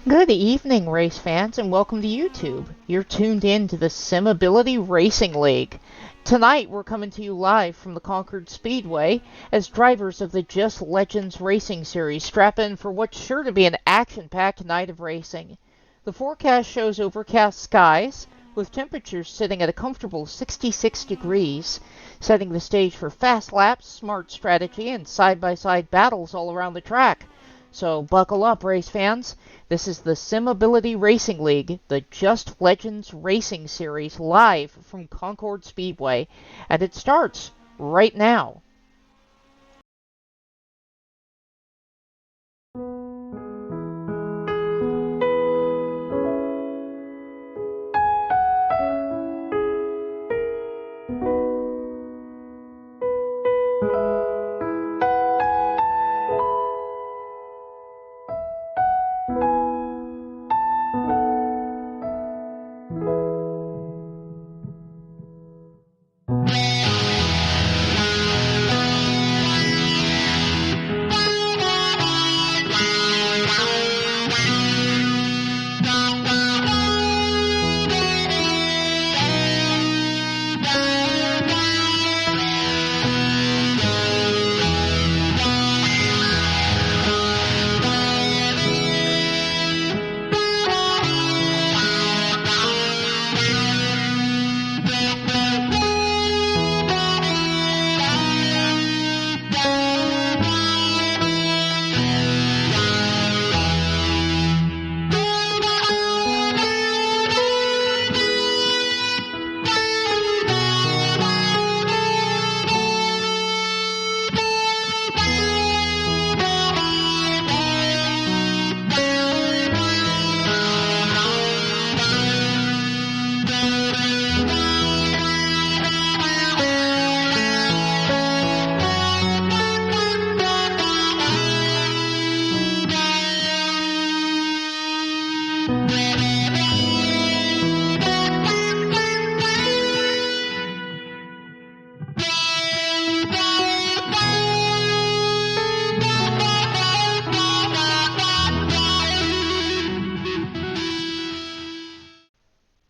Good evening, race fans, and welcome to YouTube. You're tuned in to the Simability Racing League. Tonight, we're coming to you live from the Concord Speedway as drivers of the Just Legends Racing Series strap in for what's sure to be an action-packed night of racing. The forecast shows overcast skies, with temperatures sitting at a comfortable 66 degrees, setting the stage for fast laps, smart strategy, and side-by-side battles all around the track. So buckle up, race fans. This is the Simability Racing League, the Just Legends Racing Series, live from Concord Speedway, and it starts right now.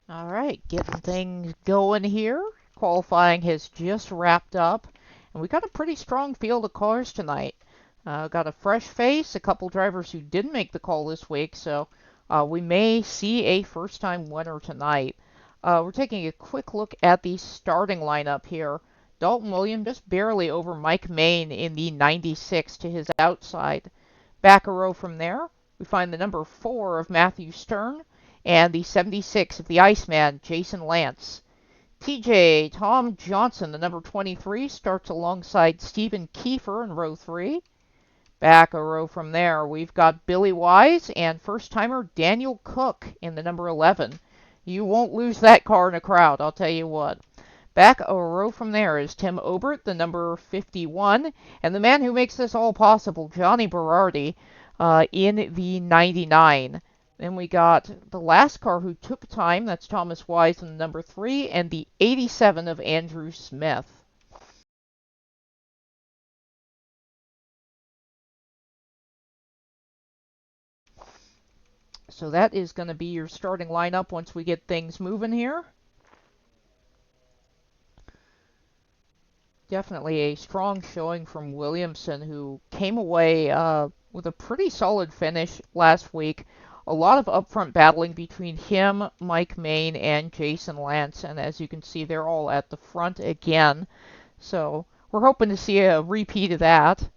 All right, getting things going here. Qualifying has just wrapped up, and we got a pretty strong field of cars tonight. Got a fresh face, a couple drivers who didn't make the call this week, so we may see a first-time winner tonight. We're taking a quick look at the starting lineup here. Dalton Williams just barely over Mike Main in the 96 to his outside. Back a row from there, we find the number 4 of Matthew Stern and the 76 of the Iceman, Jason Lance. TJ Tom Johnson, the number 23, starts alongside Stephen Kiefer in row 3. Back a row from there, we've got Billy Wise and first-timer Daniel Cook in the number 11. You won't lose that car in a crowd, I'll tell you what. Back a row from there is Tim Obert, the number 51, and the man who makes this all possible, Johnny Berardi, in the 99. Then we got the last car who took time, that's Thomas Wise in the number 3, and the 87 of Andrew Smith. So that is going to be your starting lineup once we get things moving here. Definitely a strong showing from Williamson, who came away with a pretty solid finish last week. A lot of upfront battling between him, Mike Main, and Jason Lance, and as you can see, they're all at the front again. So we're hoping to see a repeat of that.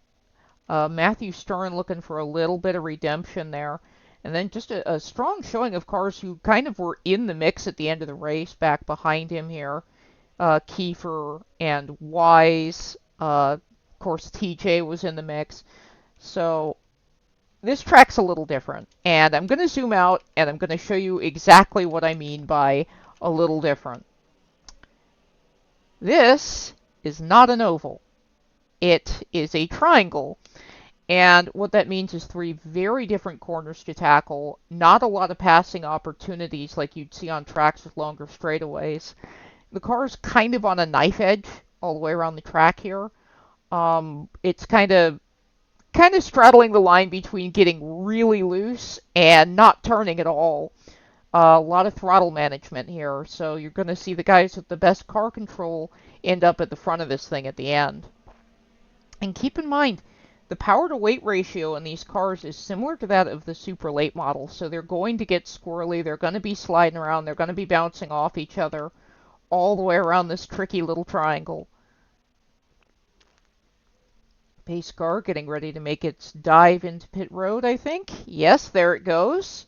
Matthew Stern looking for a little bit of redemption there. And then just a strong showing of cars who kind of were in the mix at the end of the race back behind him here. Kiefer and Wise. Of course, TJ was in the mix. So this track's a little different. And I'm going to zoom out and I'm going to show you exactly what I mean by a little different. This is not an oval. It is a triangle. And what that means is 3 very different corners to tackle. Not a lot of passing opportunities like you'd see on tracks with longer straightaways. The car's kind of on a knife edge all the way around the track here. It's kind of kind of straddling the line between getting really loose and not turning at all. A lot of throttle management here, so you're going to see the guys with the best car control end up at the front of this thing at the end. And keep in mind, the power to weight ratio in these cars is similar to that of the super late model, so they're going to get squirrely, they're going to be sliding around, they're going to be bouncing off each other all the way around this tricky little triangle. Pace car getting ready to make its dive into pit road, I think. Yes, there it goes.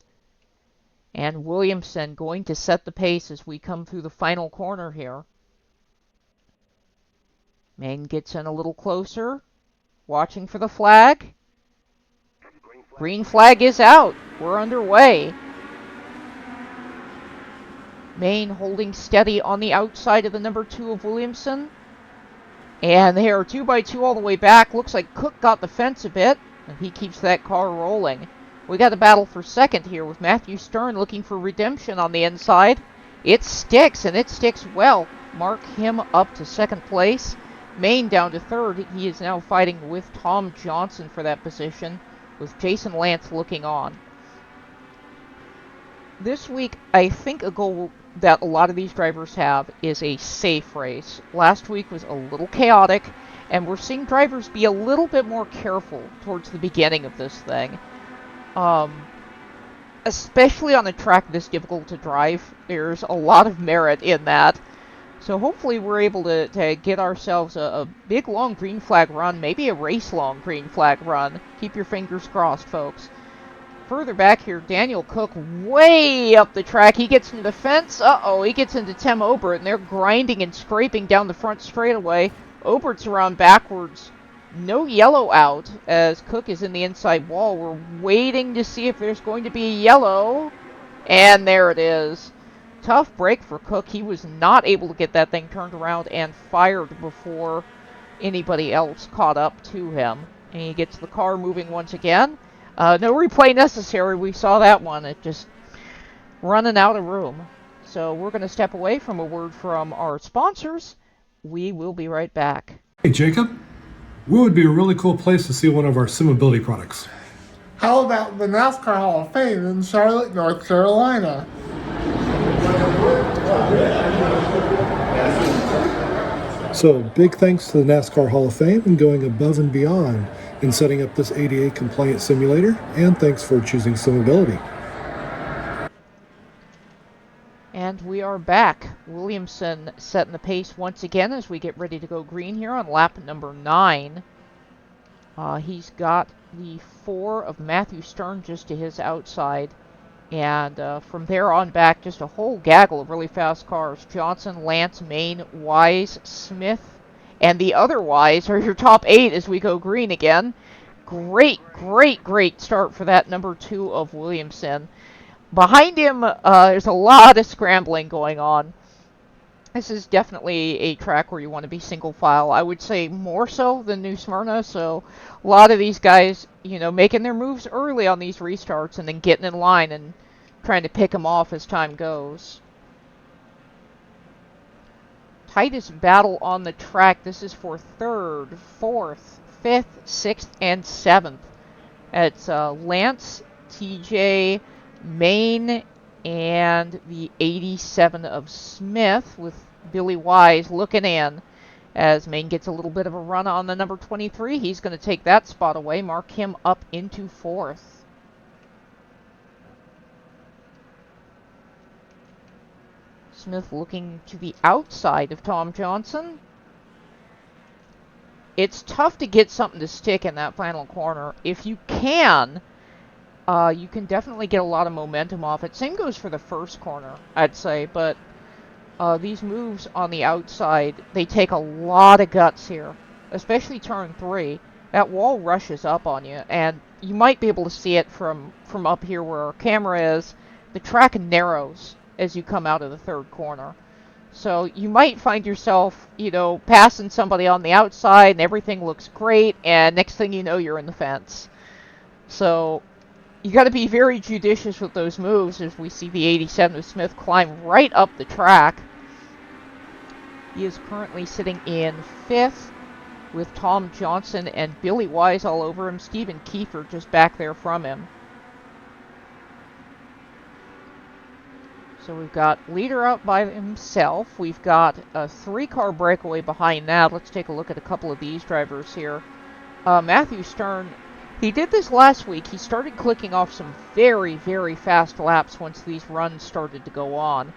And Williamson going to set the pace as we come through the final corner here. Main gets in a little closer, watching for the flag. Green flag is out. We're underway. Main holding steady on the outside of the number 2 of Williamson. And they are 2x2 all the way back. Looks like Cook got the fence a bit, and he keeps that car rolling. We got a battle for second here with Matthew Stern looking for redemption on the inside. It sticks, and it sticks well. Mark him up to second place. Main down to third. He is now fighting with Tom Johnson for that position, with Jason Lance looking on. This week, I think a goal that a lot of these drivers have is a safe race. Last week was a little chaotic, and we're seeing drivers be a little bit more careful towards the beginning of this thing. Especially on a track this difficult to drive, there's a lot of merit in that. So hopefully we're able to get ourselves a big long green flag run, maybe a race long green flag run. Keep your fingers crossed, folks. Further back here, Daniel Cook way up the track. He gets into the fence. Uh-oh, he gets into Tim Obert, and they're grinding and scraping down the front straightaway. Obert's around backwards. No yellow out as Cook is in the inside wall. We're waiting to see if there's going to be a yellow. And there it is. Tough break for Cook. He was not able to get that thing turned around and fired before anybody else caught up to him. And he gets the car moving once again. No replay necessary. We saw that one. It just running out of room. So we're going to step away from a word from our sponsors. We will be right back. Hey, Jacob. Where would be a really cool place to see one of our SimAbility products? How about the NASCAR Hall of Fame in Charlotte, North Carolina? So, big thanks to the NASCAR Hall of Fame and going above and beyond in setting up this ADA compliant simulator, and thanks for choosing SimAbility. And we are back. Williamson setting the pace once again as we get ready to go green here on lap number 9. He's got the 4 of Matthew Stern just to his outside. And from there on back, just a whole gaggle of really fast cars. Johnson, Lance, Main, Wise, Smith, and the other Wise are your top 8 as we go green again. Great start for that number 2 of Williamson. Behind him, there's a lot of scrambling going on. This is definitely a track where you want to be single file. I would say more so than New Smyrna, so a lot of these guys, you know, making their moves early on these restarts and then getting in line and trying to pick them off as time goes. Tightest battle on the track. This is for 3rd, 4th, 5th, 6th, and 7th. It's Lance, TJ, Main, and the 87 of Smith with Billy Wise looking in as Main gets a little bit of a run on the number 23. He's going to take that spot away, mark him up into 4th. Smith looking to the outside of Tom Johnson. It's tough to get something to stick in that final corner. If you can definitely get a lot of momentum off it. Same goes for the first corner, I'd say, but these moves on the outside, they take a lot of guts here, especially turn 3. That wall rushes up on you, and you might be able to see it from up here where our camera is. The track narrows as you come out of the 3rd corner. So you might find yourself, you know, passing somebody on the outside and everything looks great, and next thing you know, you're in the fence. So you got to be very judicious with those moves as we see the 87 of Smith climb right up the track. He is currently sitting in 5th. with Tom Johnson and Billy Wise all over him. Stephen Kiefer just back there from him. So we've got leader out by himself. We've got a 3-car breakaway behind that. Let's take a look at a couple of these drivers here. Matthew Stern, he did this last week. He started clicking off some very, very fast laps once these runs started to go on.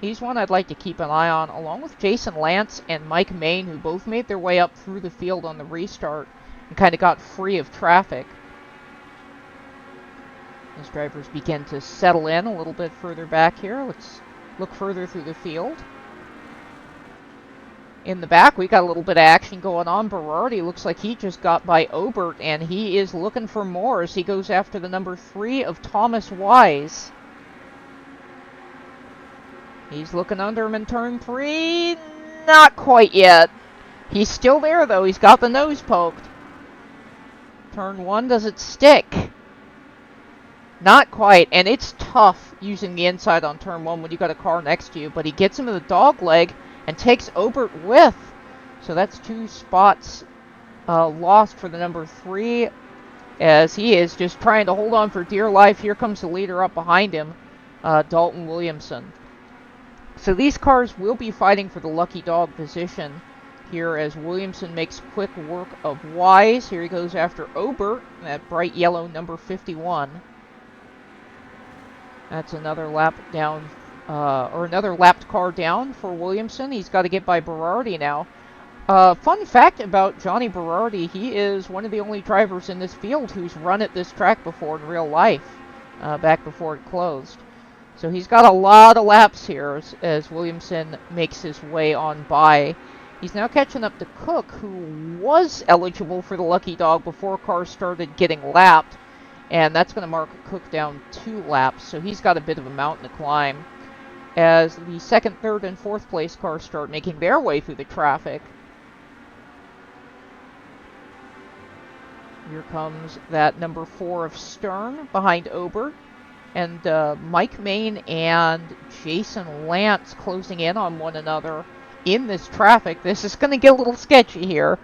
He's one I'd like to keep an eye on, along with Jason Lance and Mike Main, who both made their way up through the field on the restart and kind of got free of traffic. As drivers begin to settle in a little bit further back here, let's look further through the field. In the back, we got a little bit of action going on. Berardi looks like he just got by Obert, and he is looking for more as he goes after the number 3 of Thomas Wise. He's looking under him in turn 3. Not quite yet. He's still there, though. He's got the nose poked. Turn 1, does it stick? Not quite, and it's tough using the inside on turn 1 when you got a car next to you, but he gets him in the dog leg and takes Obert with. So that's 2 spots lost for the number 3, as he is just trying to hold on for dear life. Here comes the leader up behind him, Dalton Williamson. So these cars will be fighting for the lucky dog position here as Williamson makes quick work of Wise. Here he goes after Obert, that bright yellow number 51. That's another lap down, or another lapped car down for Williamson. He's got to get by Berardi now. Fun fact about Johnny Berardi, he is one of the only drivers in this field who's run at this track before in real life, back before it closed. So he's got a lot of laps here as Williamson makes his way on by. He's now catching up to Cook, who was eligible for the lucky dog before cars started getting lapped. And that's going to mark Cook down 2 laps, so he's got a bit of a mountain to climb. As the 2nd, 3rd, and 4th place cars start making their way through the traffic. Here comes that number 4 of Stern behind Obert. And Mike Main and Jason Lance closing in on one another in this traffic. This is going to get a little sketchy here.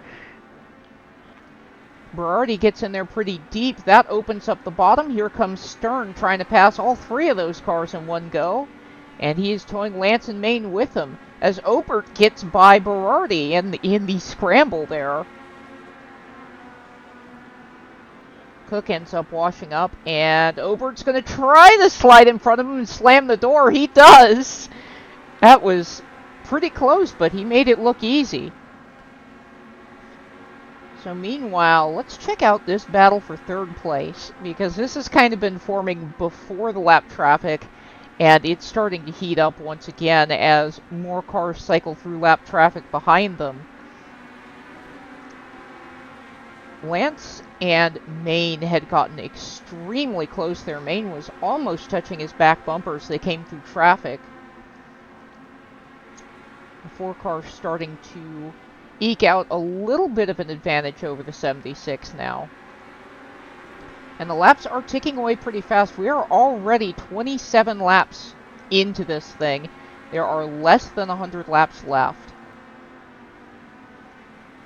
Berardi gets in there pretty deep. That opens up the bottom. Here comes Stern trying to pass all 3 of those cars in one go. And he is towing Lance and Main with him as Obert gets by Berardi in the scramble there. Cook ends up washing up, and Obert's going to try to slide in front of him and slam the door. He does! That was pretty close, but he made it look easy. So meanwhile, let's check out this battle for 3rd place, because this has kind of been forming before the lap traffic, and it's starting to heat up once again as more cars cycle through lap traffic behind them. Lance and Main had gotten extremely close there. Main was almost touching his back bumper as they came through traffic. The 4 cars starting to eke out a little bit of an advantage over the 76 now. And the laps are ticking away pretty fast. We are already 27 laps into this thing. There are less than 100 laps left.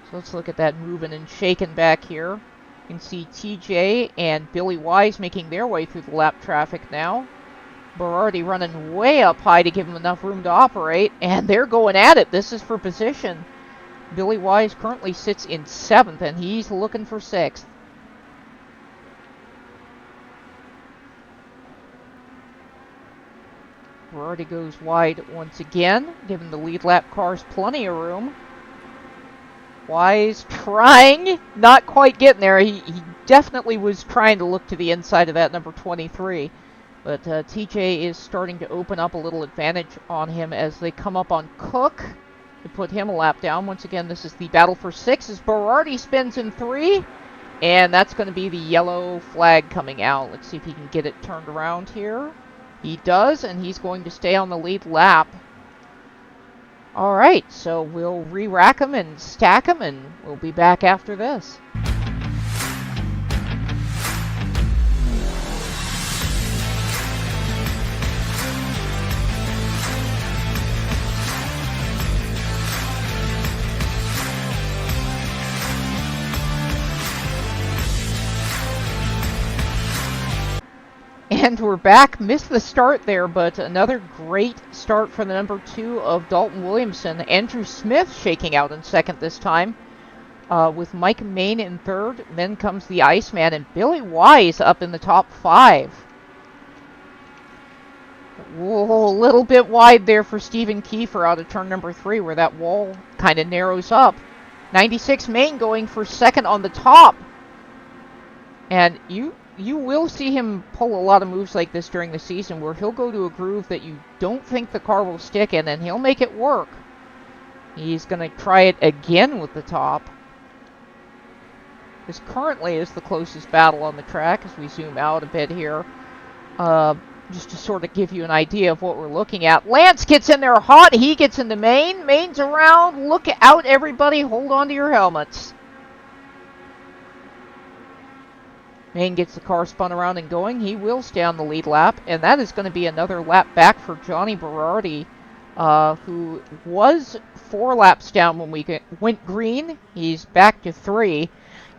So let's look at that moving and shaking back here. You can see TJ and Billy Wise making their way through the lap traffic now. Berardi running way up high to give him enough room to operate, and they're going at it. This is for position. Billy Wise currently sits in 7th, and he's looking for 6th. Berardi goes wide once again, giving the lead lap cars plenty of room. Wise trying, not quite getting there. He definitely was trying to look to the inside of that number 23. But TJ is starting to open up a little advantage on him as they come up on Cook to put him a lap down. Once again, this is the battle for 6 as Berardi spins in 3. And that's going to be the yellow flag coming out. Let's see if he can get it turned around here. He does, and he's going to stay on the lead lap. Alright, so we'll re-rack them and stack them, and we'll be back after this. And we're back. Missed the start there, but another great start for the number 2 of Dalton Williamson. Andrew Smith shaking out in second this time, with Mike Main in third. Then comes the Iceman and Billy Wise up in the top 5. Whoa, a little bit wide there for Stephen Kiefer out of turn number 3, where that wall kind of narrows up. 96 Main going for second on the top. And you will see him pull a lot of moves like this during the season, where he'll go to a groove that you don't think the car will stick in, and he'll make it work. He's going to try it again with the top. This currently is the closest battle on the track as we zoom out a bit here. Just to sort of give you an idea of what we're looking at. Lance gets in there hot. He gets into Main. Main's around. Look out, everybody. Hold on to your helmets. Main gets the car spun around and going. He will stay on the lead lap. And that is going to be another lap back for Johnny Berardi, who was 4 laps down when we went green. He's back to 3.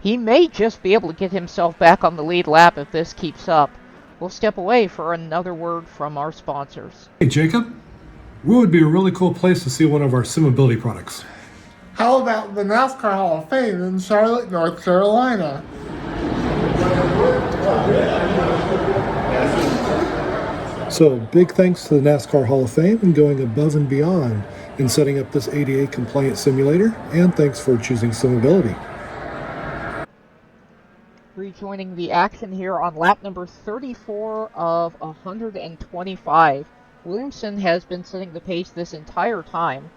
He may just be able to get himself back on the lead lap if this keeps up. We'll step away for another word from our sponsors. Hey Jacob, where would be a really cool place to see one of our SimAbility products? How about the NASCAR Hall of Fame in Charlotte, North Carolina? So big thanks to the NASCAR Hall of Fame and going above and beyond in setting up this ADA compliant simulator, and thanks for choosing SimAbility. Rejoining the action here on lap number 34 of 125. Williamson has been setting the pace this entire time,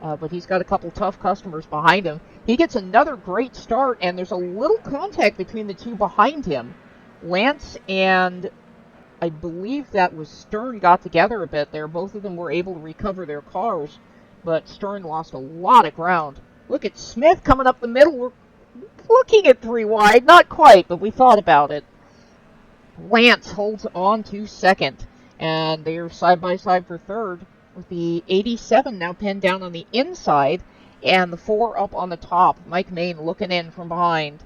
but he's got a couple tough customers behind him. He gets another great start, and there's a little contact between the two behind him. Lance and I believe that was Stern got together a bit there. Both of them were able to recover their cars, but Stern lost a lot of ground. Look at Smith coming up the middle. We're looking at 3 wide. Not quite, but we thought about it. Lance holds on to second, and they're side by side for third, with the 87 now pinned down on the inside, and the 4 up on the top. Mike Main looking in from behind.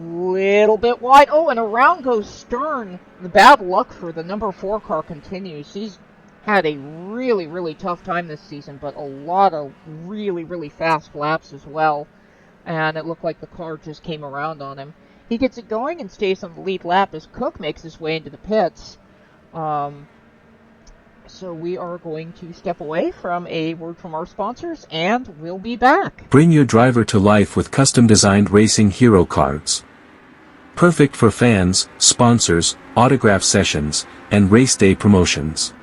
Little bit wide. Oh, and around goes Stern. The bad luck for the number 4 car continues. He's had a really, really tough time this season, but a lot of really, really fast laps as well. And it looked like the car just came around on him. He gets it going and stays on the lead lap as Cook makes his way into the pits. So we are going to step away from a word from our sponsors, and we'll be back. Bring your driver to life with custom-designed racing hero cards. Perfect for fans, sponsors, autograph sessions, and race day promotions.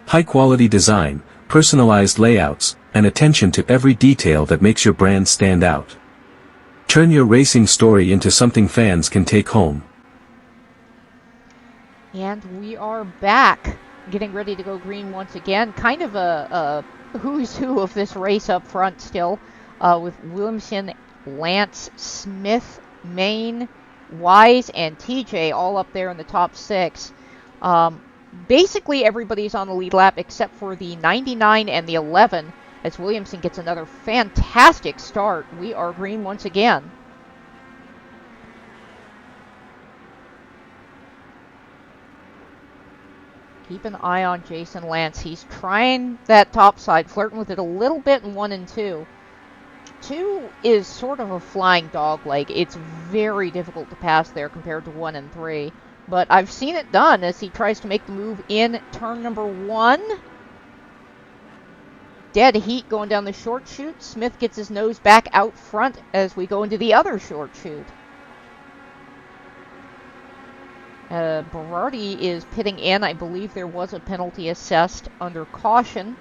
High-quality design, personalized layouts, and attention to every detail that makes your brand stand out. Turn your racing story into something fans can take home. And we are back, getting ready to go green once again. Kind of a who's who of this race up front still, with Williamson, Lance, Smith, Main, Wise, and TJ all up there in the top 6. Basically everybody's on the lead lap except for the 99 and the 11, as Williamson gets another fantastic start. We are green once again. Keep an eye on Jason Lance. He's trying that top side, flirting with it a little bit in 1 and 2. 2 is sort of a flying dog leg. It's very difficult to pass there compared to 1 and 3. But I've seen it done as he tries to make the move in turn number 1. Dead heat going down the short chute. Smith gets his nose back out front as we go into the other short chute. Berardi is pitting in. I believe there was a penalty assessed under caution.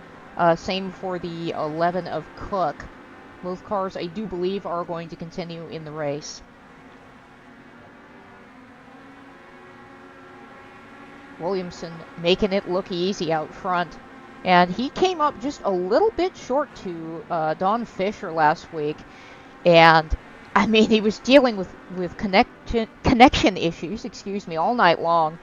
Same for the 11 of Cook. Both cars, I do believe, are going to continue in the race. Williamson making it look easy out front. And he came up just a little bit short to Don Fisher last week. And, I mean, he was dealing with connection issues, all night long.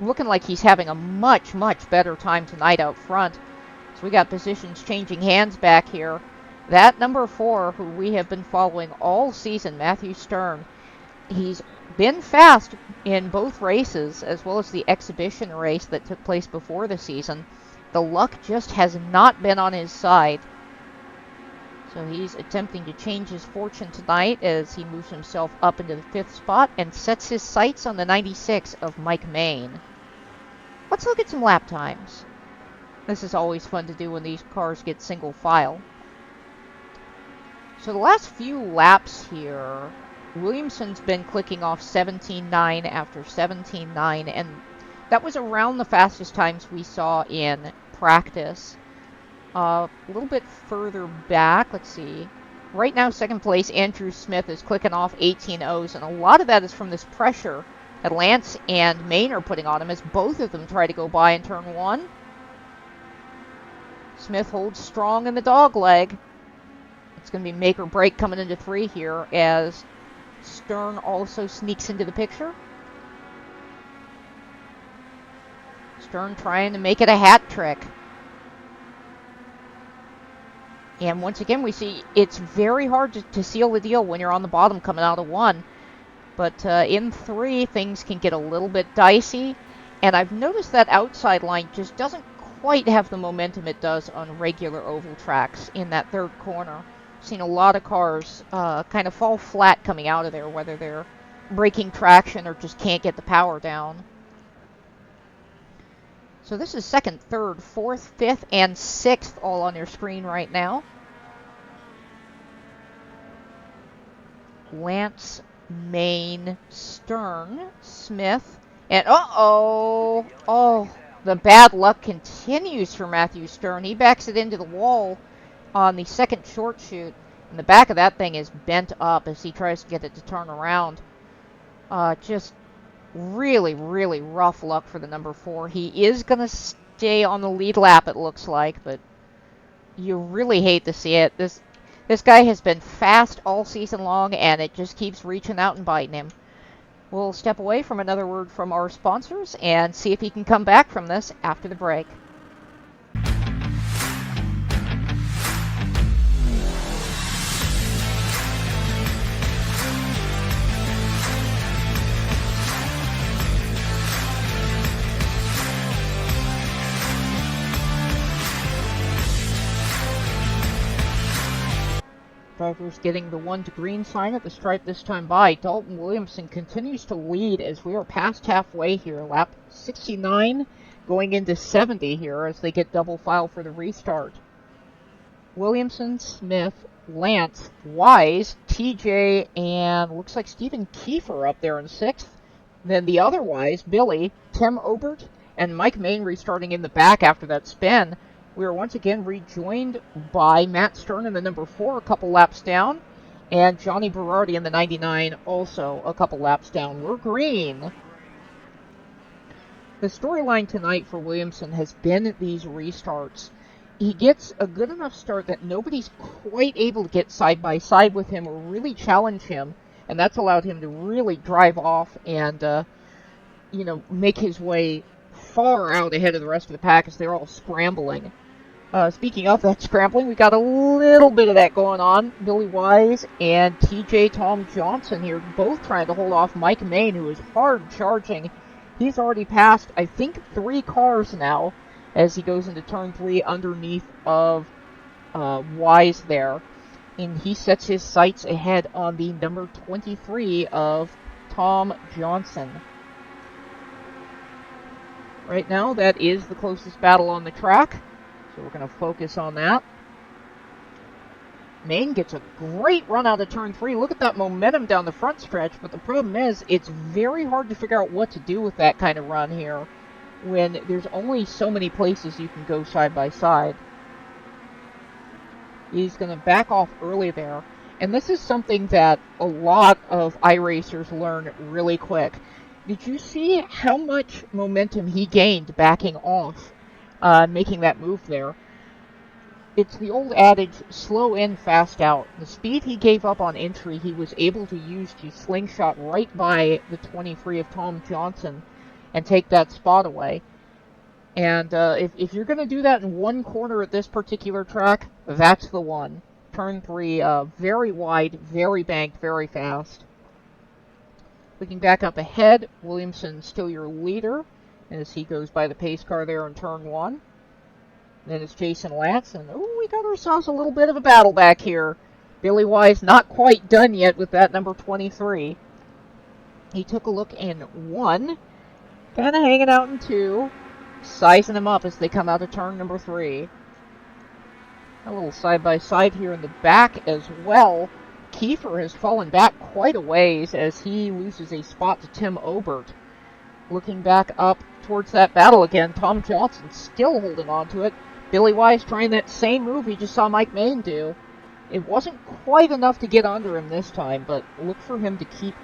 Looking like he's having a much, much better time tonight out front. So we got positions changing hands back here. That number 4, who we have been following all season, Matthew Stern, he's been fast in both races, as well as the exhibition race that took place before the season. The luck just has not been on his side. So he's attempting to change his fortune tonight as he moves himself up into the 5th spot and sets his sights on the 96 of Mike Main. Let's look at some lap times. This is always fun to do when these cars get single file. So the last few laps here, Williamson's been clicking off 17.9 after 17.9, and that was around the fastest times we saw in practice. A little bit further back, let's see. Right now, second place, Andrew Smith is clicking off 18.0s, and a lot of that is from this pressure that Lance and Main are putting on him as both of them try to go by in turn 1. Smith holds strong in the dog leg. It's going to be make or break coming into 3 here as Stern also sneaks into the picture. Stern trying to make it a hat trick. And once again, we see it's very hard to seal the deal when you're on the bottom coming out of 1. But in 3, things can get a little bit dicey. And I've noticed that outside line just doesn't quite have the momentum it does on regular oval tracks in that 3rd corner. I've seen a lot of cars kind of fall flat coming out of there, whether they're breaking traction or just can't get the power down. So this is 2nd, 3rd, 4th, 5th, and 6th all on your screen right now. Lance, Main, Stern, Smith, and oh, the bad luck continues for Matthew Stern. He backs it into the wall on the 2nd short chute, and the back of that thing is bent up as he tries to get it to turn around. Just really, really rough luck for the number 4. He is going to stay on the lead lap, it looks like, but you really hate to see it. This guy has been fast all season long, and it just keeps reaching out and biting him. We'll step away from another word from our sponsors and see if he can come back from this after the break. Drivers getting the 1 to green sign at the stripe this time by. Dalton Williamson continues to lead as we are past halfway here. Lap 69 going into 70 here as they get double file for the restart. Williamson, Smith, Lance, Wise, TJ, and looks like Stephen Kiefer up there in 6th. Then the other Wise, Billy, Tim Obert, and Mike Main restarting in the back after that spin. We are once again rejoined by Matt Stern in the number 4, a couple laps down, and Johnny Berardi in the 99, also a couple laps down. We're green. The storyline tonight for Williamson has been these restarts. He gets a good enough start that nobody's quite able to get side by side with him or really challenge him, and that's allowed him to really drive off and, make his way far out ahead of the rest of the pack as they're all scrambling. Speaking of that scrambling, we got a little bit of that going on. Billy Wise and TJ Tom Johnson here, both trying to hold off Mike Main, who is hard charging. He's already passed, I think, 3 cars now as he goes into turn 3 underneath of Wise there. And he sets his sights ahead on the number 23 of Tom Johnson. Right now, that is the closest battle on the track. So we're going to focus on that. Main gets a great run out of turn 3. Look at that momentum down the front stretch, but the problem is it's very hard to figure out what to do with that kind of run here when there's only so many places you can go side by side. He's going to back off early there, and this is something that a lot of iRacers learn really quick. Did you see how much momentum he gained backing off? Making that move there. It's the old adage, slow in, fast out. The speed he gave up on entry, he was able to use to slingshot right by the 23 of Tom Johnson and take that spot away. And if you're going to do that in one corner at this particular track, that's the one. turn 3, very wide, very banked, very fast. Looking back up ahead, Williamson still your leader as he goes by the pace car there in turn 1. Then it's Jason Lance, and we got ourselves a little bit of a battle back here. Billy Wise not quite done yet with that number 23. He took a look in 1, kind of hanging out in 2, sizing them up as they come out of turn number 3. A little side-by-side here in the back as well. Kiefer has fallen back quite a ways as he loses a spot to Tim Obert. Looking back up towards that battle again, Tom Johnson still holding on to it. Billy Wise trying that same move he just saw Mike Main do. It wasn't quite enough to get under him this time, but look for him to keep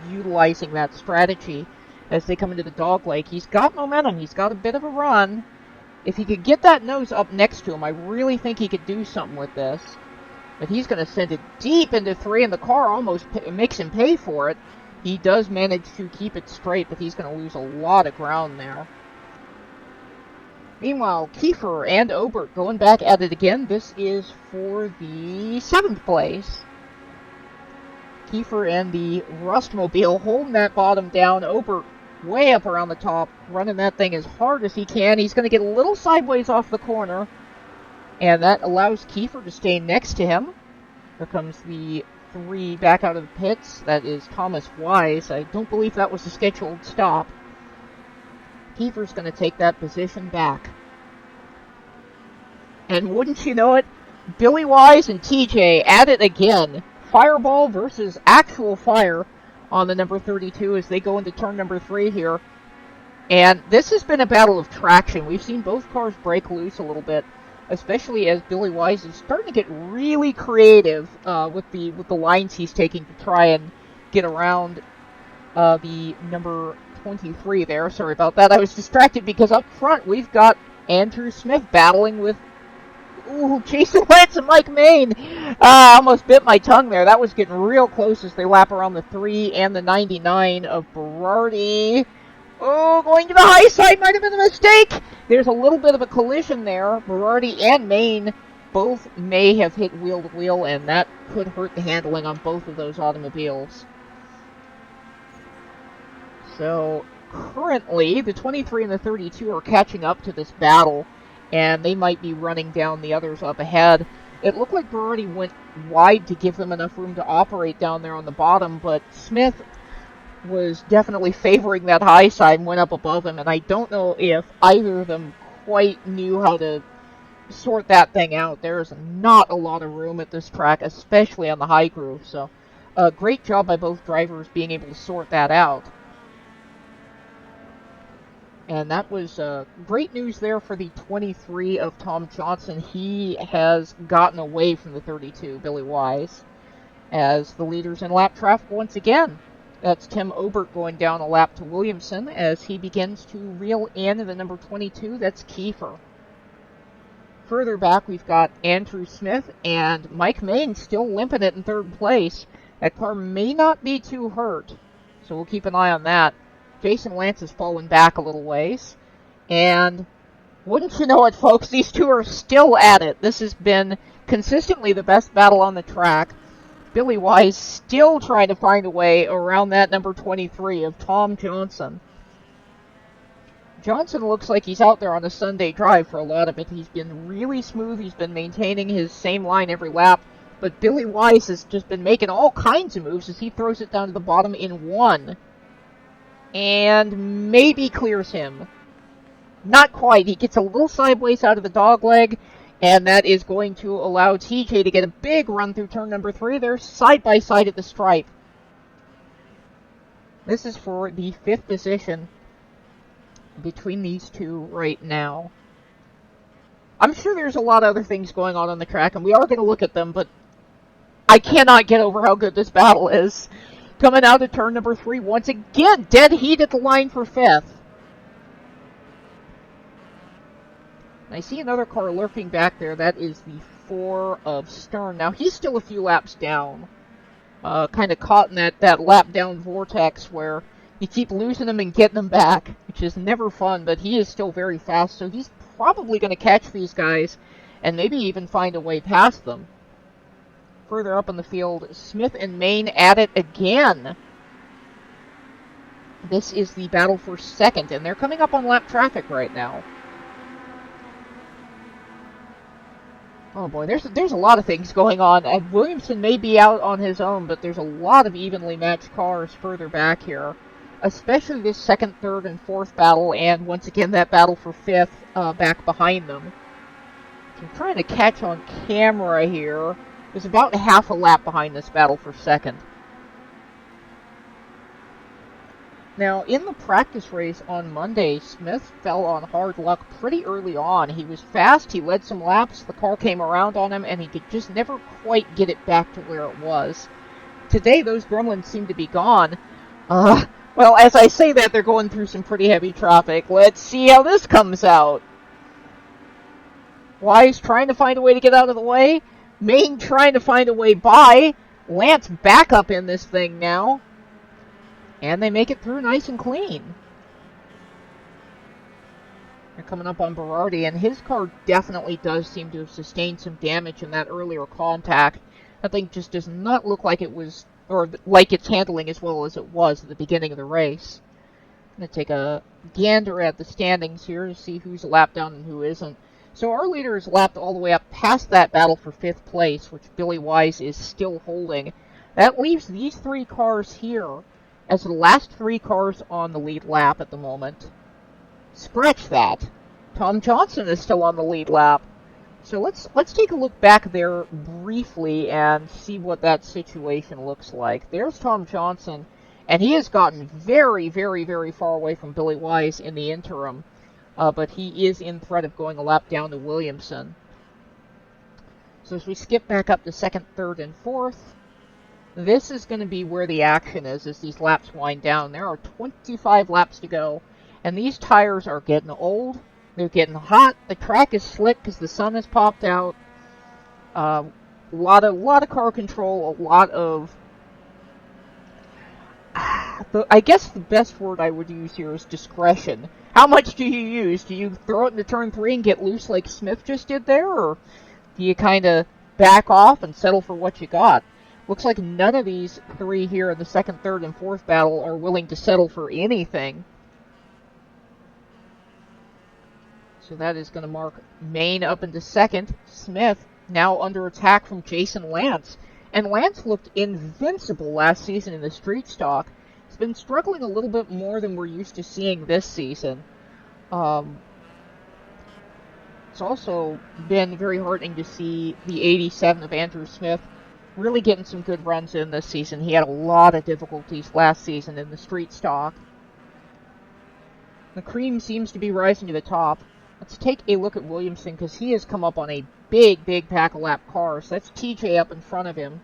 utilizing that strategy as they come into the dogleg. He's got momentum. He's got a bit of a run. If he could get that nose up next to him, I really think he could do something with this. But he's going to send it deep into 3, and the car almost makes him pay for it. He does manage to keep it straight, but he's going to lose a lot of ground there. Meanwhile, Kiefer and Obert going back at it again. This is for the 7th place. Kiefer and the Rustmobile holding that bottom down. Obert way up around the top, running that thing as hard as he can. He's going to get a little sideways off the corner, and that allows Kiefer to stay next to him. Here comes the 3 back out of the pits. That is Thomas Wise. I don't believe that was a scheduled stop. Kiefer's going to take that position back. And wouldn't you know it, Billy Wise and TJ at it again. Fireball versus actual fire on the number 32 as they go into turn number 3 here. And this has been a battle of traction. We've seen both cars break loose a little bit, especially as Billy Wise is starting to get really creative with the lines he's taking to try and get around the number 23 there. Sorry about that. I was distracted because up front we've got Andrew Smith battling with Jason Lance and Mike Main. I almost bit my tongue there. That was getting real close as they lap around the 3 and the 99 of Berardi. Going to the high side might have been a mistake. There's a little bit of a collision there. Berardi and Main both may have hit wheel to wheel, and that could hurt the handling on both of those automobiles. So currently, the 23 and the 32 are catching up to this battle, and they might be running down the others up ahead. It looked like Berardi went wide to give them enough room to operate down there on the bottom, but Smith was definitely favoring that high side and went up above him, and I don't know if either of them quite knew how to sort that thing out. There's not a lot of room at this track, especially on the high groove, so great job by both drivers being able to sort that out. And that was great news there for the 23 of Tom Johnson. He has gotten away from the 32, Billy Wise, as the leaders in lap traffic once again. That's Tim Obert going down a lap to Williamson as he begins to reel in the number 22. That's Kiefer. Further back, we've got Andrew Smith and Mike Main still limping it in 3rd place. That car may not be too hurt, so we'll keep an eye on that. Jason Lance has fallen back a little ways. And wouldn't you know it, folks, these two are still at it. This has been consistently the best battle on the track. Billy Wise still trying to find a way around that number 23 of Tom Johnson. Johnson looks like he's out there on a Sunday drive for a lot of it. He's been really smooth. He's been maintaining his same line every lap. But Billy Wise has just been making all kinds of moves as he throws it down to the bottom in 1. And maybe clears him. Not quite. He gets a little sideways out of the dogleg, and that is going to allow TJ to get a big run through turn number 3. They're side by side at the stripe. This is for the 5th position between these two right now. I'm sure there's a lot of other things going on the track, and we are going to look at them, but I cannot get over how good this battle is. Coming out of turn number 3, once again, dead heat at the line for 5th. I see another car lurking back there. That is the 4 of Stern. Now, he's still a few laps down. Kind of caught in that lap down vortex where you keep losing them and getting them back, which is never fun, but he is still very fast, so he's probably going to catch these guys and maybe even find a way past them. further up in the field, Smith and Main at it again. This is the battle for second, and they're coming up on lap traffic right now. Oh boy, there's a lot of things going on. Williamson may be out on his own, but there's a lot of evenly matched cars further back here. Especially this second, third, and fourth battle, and once again that battle for fifth back behind them. So I'm trying to catch on camera here. There's about half a lap behind this battle for second. Now, in the practice race on Monday, Smith fell on hard luck pretty early on. He was fast, he led some laps, the car came around on him, and he could just never quite get it back to where it was. Today, those gremlins seem to be gone. Well, as I say that, they're going through some pretty heavy traffic. Let's see how this comes out. Wise trying to find a way to get out of the way. Main trying to find a way by. Lance back up in this thing now. And they make it through nice and clean. They're coming up on Berardi, and his car definitely does seem to have sustained some damage in that earlier contact. That thing just does not look like it was, or like it's handling as well as it was at the beginning of the race. I'm going to take a gander at the standings here to see who's a lap down and who isn't. So our leader is lapped all the way up past that battle for fifth place, which Billy Wise is still holding. That leaves these three cars here as the last three cars on the lead lap at the moment. Scratch that. Tom Johnson is still on the lead lap. So let's take a look back there briefly and see what that situation looks like. There's Tom Johnson, and he has gotten very, very, very far away from Billy Wise in the interim. But he is in threat of going a lap down to Williamson. So as we skip back up to second, third, and fourth, this is going to be where the action is as these laps wind down. There are 25 laps to go, and these tires are getting old. They're getting hot. The track is slick because the sun has popped out. A lot of car control, a lot of... I guess the best word I would use here is discretion. How much do you use? Do you throw it into turn 3 and get loose like Smith just did there, or do you kind of back off and settle for what you got? Looks like none of these three here in the second, third, and fourth battle are willing to settle for anything. So that is going to mark Main up into second. Smith now under attack from Jason Lance. And Lance looked invincible last season in the street stock. He's been struggling a little bit more than we're used to seeing this season. It's also been very heartening to see the 87 of Andrew Smith really getting some good runs in this season. He had a lot of difficulties last season in the street stock. The cream seems to be rising to the top. Let's take a look at Williamson because he has come up on a big pack of lap cars. That's TJ up in front of him.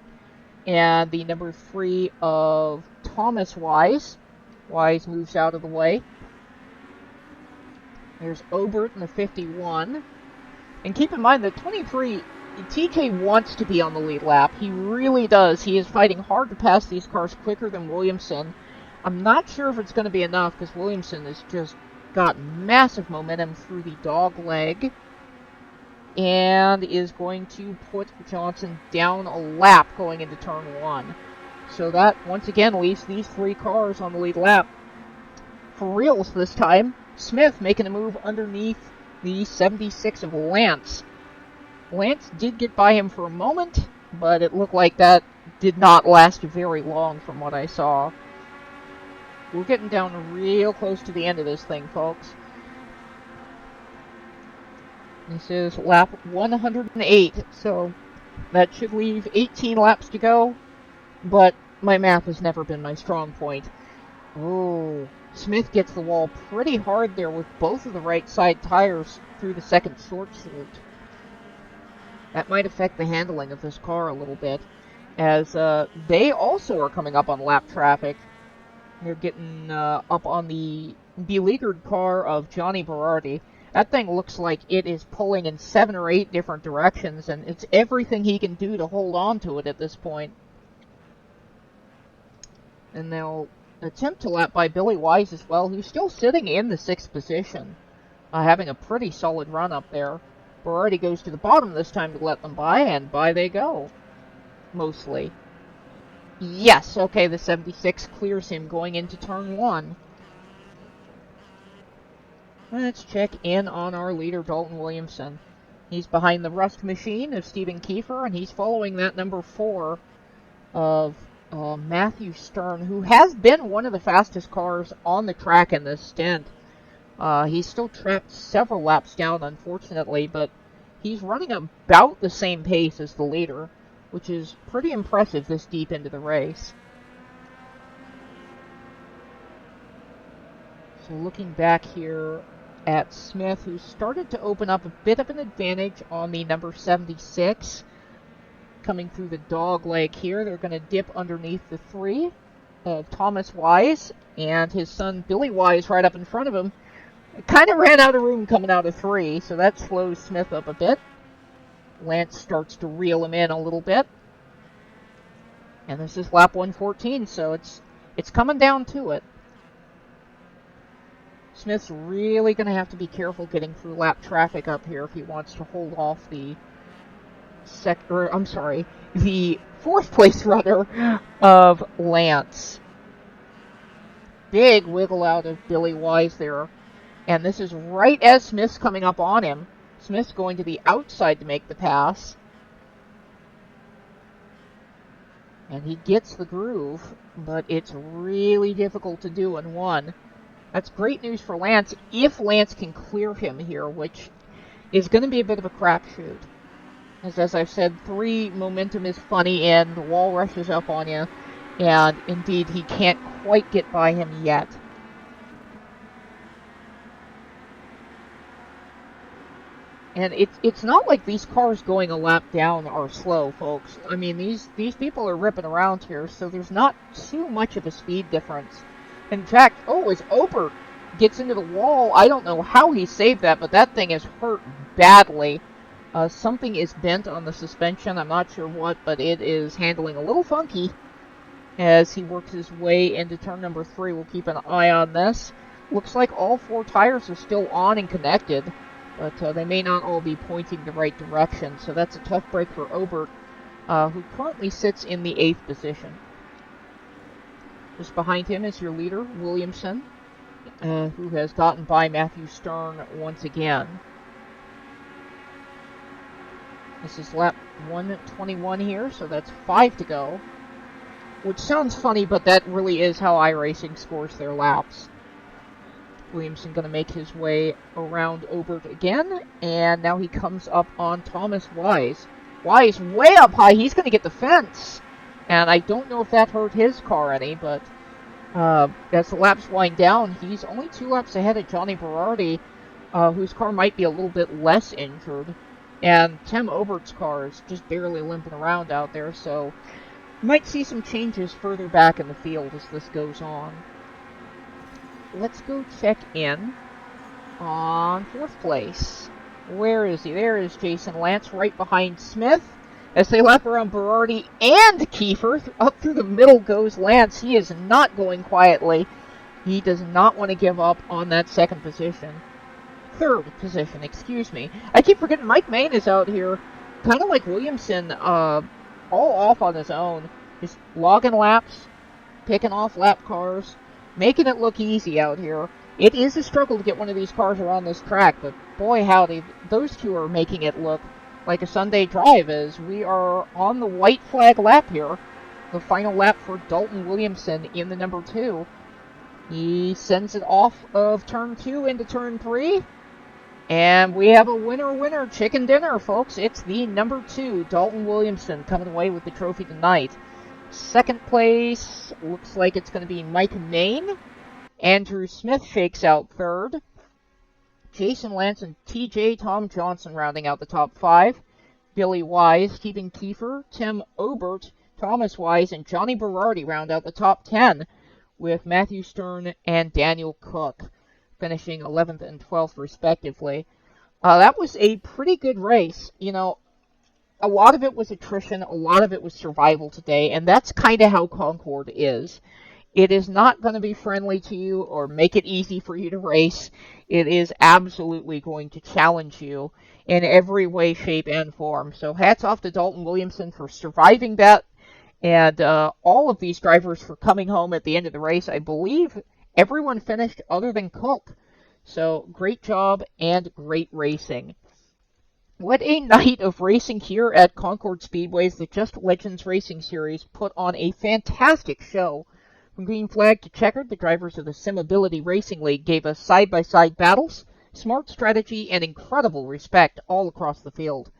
And the number 3 of Thomas Wise. Wise moves out of the way. There's Obert in the 51. And keep in mind that 23, TJ wants to be on the lead lap. He really does. He is fighting hard to pass these cars quicker than Williamson. I'm not sure if it's going to be enough because Williamson has just got massive momentum through the dog leg and is going to put Johnson down a lap going into turn 1. So that, once again, leaves these three cars on the lead lap. For reals this time, Smith making a move underneath the 76 of Lance. Lance did get by him for a moment, but it looked like that did not last very long from what I saw. We're getting down real close to the end of this thing, folks. This is lap 108, so that should leave 18 laps to go, but my math has never been my strong point. Oh, Smith gets the wall pretty hard there with both of the right side tires through the second short chute. That might affect the handling of this car a little bit, as they also are coming up on lap traffic. They're getting up on the beleaguered car of Johnny Berardi. That thing looks like it is pulling in 7 or 8 different directions, and it's everything he can do to hold on to it at this point. And they'll attempt to lap by Billy Wise as well, who's still sitting in the 6th position, having a pretty solid run up there. Berardi goes to the bottom this time to let them by, and by they go. mostly. Yes, okay, the 76 clears him going into turn 1. Let's check in on our leader, Dalton Williamson. He's behind the Rust Machine of Stephen Kiefer, and he's following that number 4 of Matthew Stern, who has been one of the fastest cars on the track in this stint. He's still trapped several laps down, unfortunately, but he's running about the same pace as the leader, which is pretty impressive this deep into the race. So looking back here at Smith, who started to open up a bit of an advantage on the number 76. Coming through the dog leg here, they're going to dip underneath the 3 of Thomas Wise, and his son Billy Wise right up in front of him. Kind of ran out of room coming out of 3, so that slows Smith up a bit. Lance starts to reel him in a little bit. And this is lap 114, so it's coming down to it. Smith's really going to have to be careful getting through lap traffic up here if he wants to hold off the the 4th place runner of Lance. Big wiggle out of Billy Wise there. And this is right as Smith's coming up on him. Smith's going to the outside to make the pass. And he gets the groove, but it's really difficult to do in 1. That's great news for Lance if Lance can clear him here, which is going to be a bit of a crapshoot. As I've said, 3 momentum is funny and the wall rushes up on you, and indeed he can't quite get by him yet. And it's not like these cars going a lap down are slow, folks. I mean, these people are ripping around here, so there's not too much of a speed difference. In fact, as Obert gets into the wall, I don't know how he saved that, but that thing is hurt badly. Something is bent on the suspension, I'm not sure what, but it is handling a little funky as he works his way into turn number 3. We'll keep an eye on this. Looks like all 4 tires are still on and connected, but they may not all be pointing the right direction, so that's a tough break for Obert, who currently sits in the 8th position. Just behind him is your leader, Williamson, who has gotten by Matthew Stern once again. This is lap 121 here, so that's 5 to go. Which sounds funny, but that really is how iRacing scores their laps. Williamson going to make his way around Obert again, and now he comes up on Thomas Wise. Wise way up high, he's going to get the fence. And I don't know if that hurt his car any, but as the laps wind down, he's only 2 laps ahead of Johnny Berardi, whose car might be a little bit less injured. And Tim Obert's car is just barely limping around out there, so you might see some changes further back in the field as this goes on. Let's go check in on 4th place. Where is he? There is Jason Lance right behind Smith. As they lap around Berardi and Kiefer, up through the middle goes Lance. He is not going quietly. He does not want to give up on that 2nd position. 3rd position, excuse me. I keep forgetting Mike Main is out here, kind of like Williamson, all off on his own. Just logging laps, picking off lap cars, making it look easy out here. It is a struggle to get one of these cars around this track, but boy howdy, those 2 are making it look like a Sunday drive as we are on the white flag lap here. The final lap for Dalton Williamson in the number 2. He sends it off of turn 2 into turn 3. And we have a winner chicken dinner, folks. It's the number 2, Dalton Williamson, coming away with the trophy tonight. 2nd place, looks like it's going to be Mike Main. Andrew Smith shakes out 3rd. Jason Lance and TJ Tom Johnson rounding out the top 5. Billy Wise, Stephen Kiefer, Tim Obert, Thomas Wise, and Johnny Berardi round out the top 10, with Matthew Stern and Daniel Cook finishing 11th and 12th respectively. That was a pretty good race. You know, a lot of it was attrition, a lot of it was survival today, and that's kind of how Concord is. It is not going to be friendly to you or make it easy for you to race. It is absolutely going to challenge you in every way, shape, and form. So hats off to Dalton Williamson for surviving that, and all of these drivers for coming home at the end of the race. I believe everyone finished other than Cook. So great job and great racing. What a night of racing here at Concord Speedways. The Just Legends Racing Series put on a fantastic show. From green flag to checkered, the drivers of the Simability Racing League gave us side-by-side battles, smart strategy, and incredible respect all across the field.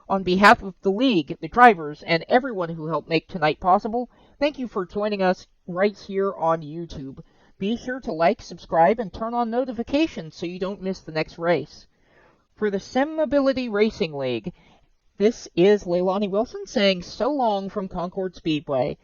On behalf of the league, the drivers, and everyone who helped make tonight possible, thank you for joining us right here on YouTube. Be sure to like, subscribe, and turn on notifications so you don't miss the next race. For the Simability Racing League, this is Leilani Wilson saying so long from Concord Speedway.